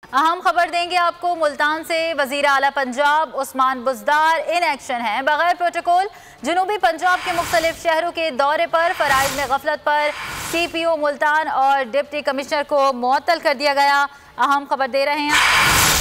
अहम खबर देंगे आपको मुल्तान से। वजीर आला पंजाब उस्मान बुज़दार इन एक्शन हैं। बगैर प्रोटोकॉल जनूबी पंजाब के मुख्तलिफ शहरों के दौरे पर फराइज में गफलत पर CPO मुल्तान और डिप्टी कमिश्नर को मुअत्तल कर दिया गया। अहम खबर दे रहे हैं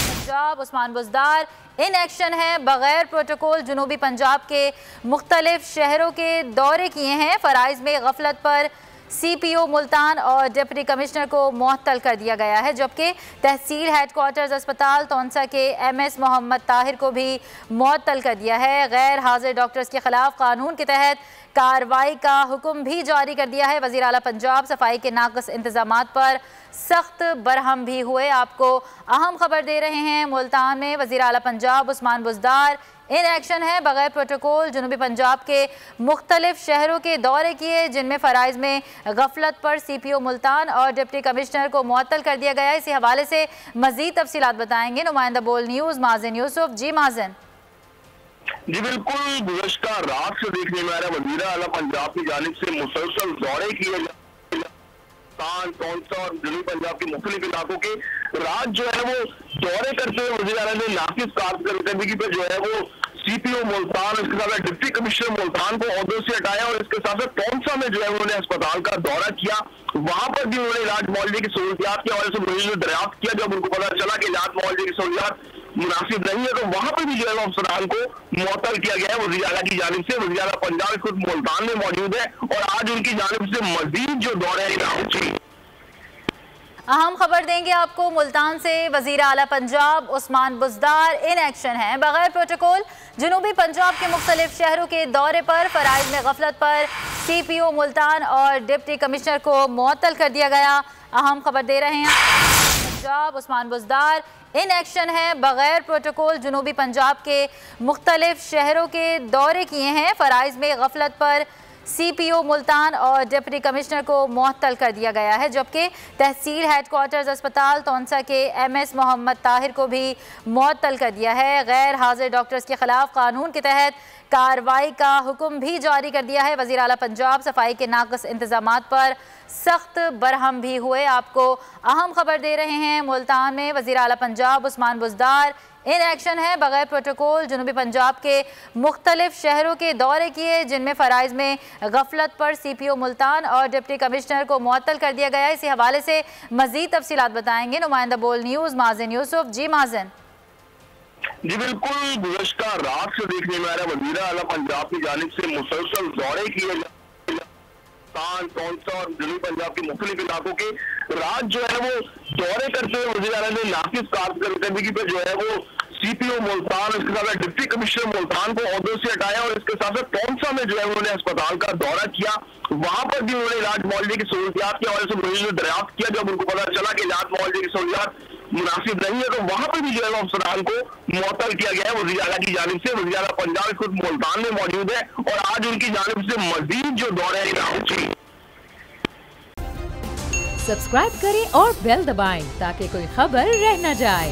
पंजाब उस्मान बुज़दार इन एक्शन है। बगैर प्रोटोकॉल जनूबी पंजाब के मुख्तलिफ शहरों के दौरे किए हैं। फराइज में गफलत पर CPO मुल्तान और डिप्टी कमिश्नर को मुअत्तल कर दिया गया है, जबकि तहसील हेडक्वार्टर्स अस्पताल तौंसा के MS मोहम्मद ताहिर को भी मुअत्तल कर दिया है। गैर हाजिर डॉक्टर्स के खिलाफ कानून के तहत कार्रवाई का हुक्म भी जारी कर दिया है। वज़ीर आला पंजाब सफाई के नाक़िस इंतजामात पर सख्त बरहम भी हुए। आपको अहम खबर दे रहे हैं मुल्तान में वज़ीर आला पंजाब उस्मान बुज़दार इन एक्शन है। बगैर प्रोटोकॉल जनूबी पंजाब के मुख्तलिफ शहरों के दौरे किए, जिनमें फ़राइज़ में गफलत पर CPO मुल्तान और डिप्टी कमिश्नर को मुअत्तल कर दिया गया। इसी हवाले से मज़ीद तफसीलात बताएंगे नुमाइंदा बोल न्यूज़ माजिन यूसुफ। जी माजिन। जी बिल्कुल, गुज़श्ता रात से देखने में आ रहा वज़ीर आला पंजाब की जानिब से मुसलसल दौरे किए कौंसा और जनूबी पंजाब के मुख्तलिफ इलाकों के रात जो है वो दौरे करते हुए वज़ीर आला ने नाकिस कारकर्दगी पे जो है वो CPO मुल्तान, इसके साथ डिप्टी कमिश्नर मुल्तान को ओहदों से हटाया और इसके साथ साथ कौंसा में जो है उन्होंने अस्पताल का दौरा किया। वहां पर भी उन्होंने इलाज मुआवजे की सहूलियात के हवाले से मरीज ने दरियाफ्त किया। जब उनको पता चला कि इलाज मुआवजे की सहूलियात मुनासिब नहीं है तो वहां पर भी जो है अफसरान को मुअत्तल किया गया है वज़ीर आला की जानिब से। वज़ीर आला पंजाब खुद मुल्तान में मौजूद है और आज उनकी जानिब से मजीद जो दौरे हैं। अहम खबर देंगे आपको मुल्तान से। वज़ीर आला पंजाब उस्मान बुज़दार इन एक्शन हैं। बगैर प्रोटोकॉल जनूबी पंजाब के मुख्तलिफ शहरों के दौरे पर फराइज में गफलत पर CPO मुल्तान और डिप्टी कमिश्नर को मुअत्तल कर दिया गया। अहम खबर दे रहे हैं पंजाब उस्मान बुज़दार इन एक्शन है। बगैर प्रोटोकॉल जनूबी पंजाब के मुख्तलिफ शहरों के दौरे किए हैं। फराइज में गफलत पर CPO मुल्तान और डिप्टी कमिश्नर को मुअत्तल कर दिया गया है, जबकि तहसील हेडक्वार्टर्स अस्पताल तौंसा के MS मोहम्मद ताहिर को भी मुअत्तल कर दिया है। गैर हाजिर डॉक्टर्स के खिलाफ कानून के तहत कार्रवाई का हुक्म भी जारी कर दिया है। वज़ीर आला पंजाब सफाई के नाक़िस इंतजामात पर सख्त बरहम भी हुए। आपको अहम खबर दे रहे हैं मुल्तान में वज़ीर आला पंजाब उस्मान बुज़दार इन एक्शन है। बगैर प्रोटोकॉल जनूबी पंजाब के मुख्तलिफ शहरों के दौरे किए, जिनमें फराइज में गफलत पर CPO मुल्तान और डिप्टी कमिश्नर को मुअत्तल कर दिया गया। इसी हवाले से मजीद तफसीलात बताएंगे नुमाइंदा बोल न्यूज़ माजिन यूसुफ। जी माजिन। जी बिल्कुल, गुज़श्ता रात से देखने में आ रहा वज़ीर आला पंजाब की जानिब से मुसलसल दौरे किए कौंसा और जनूबी पंजाब के मुख्तलिफ इलाकों के रात जो है वो दौरे करते हुए वज़ीर आला ने नाकिस कारकर्दगी पे जो है वो CPO मुल्तान, इसके साथ डिप्टी कमिश्नर मुल्तान को ओहदों से हटाया और इसके साथ साथ कौंसा में जो है उन्होंने अस्पताल का दौरा किया। वहां पर भी उन्होंने इलाज मुआवजे की सहूलियात के हवाले से मरीज ने दरियाफ्त किया। जब उनको पता चला कि इलाज मुआवजे की सहूलियात मुनासिब नहीं है तो वहां पर भी जो है अफसरान को मुअत्तल किया गया है वज़ीर आला की जानिब से। वज़ीर आला पंजाब खुद मुल्तान में मौजूद है और आज उनकी जानिब से मजीद जो दौरे हैं। सब्सक्राइब करें और बेल दबाएं ताकि कोई खबर रह न जाए।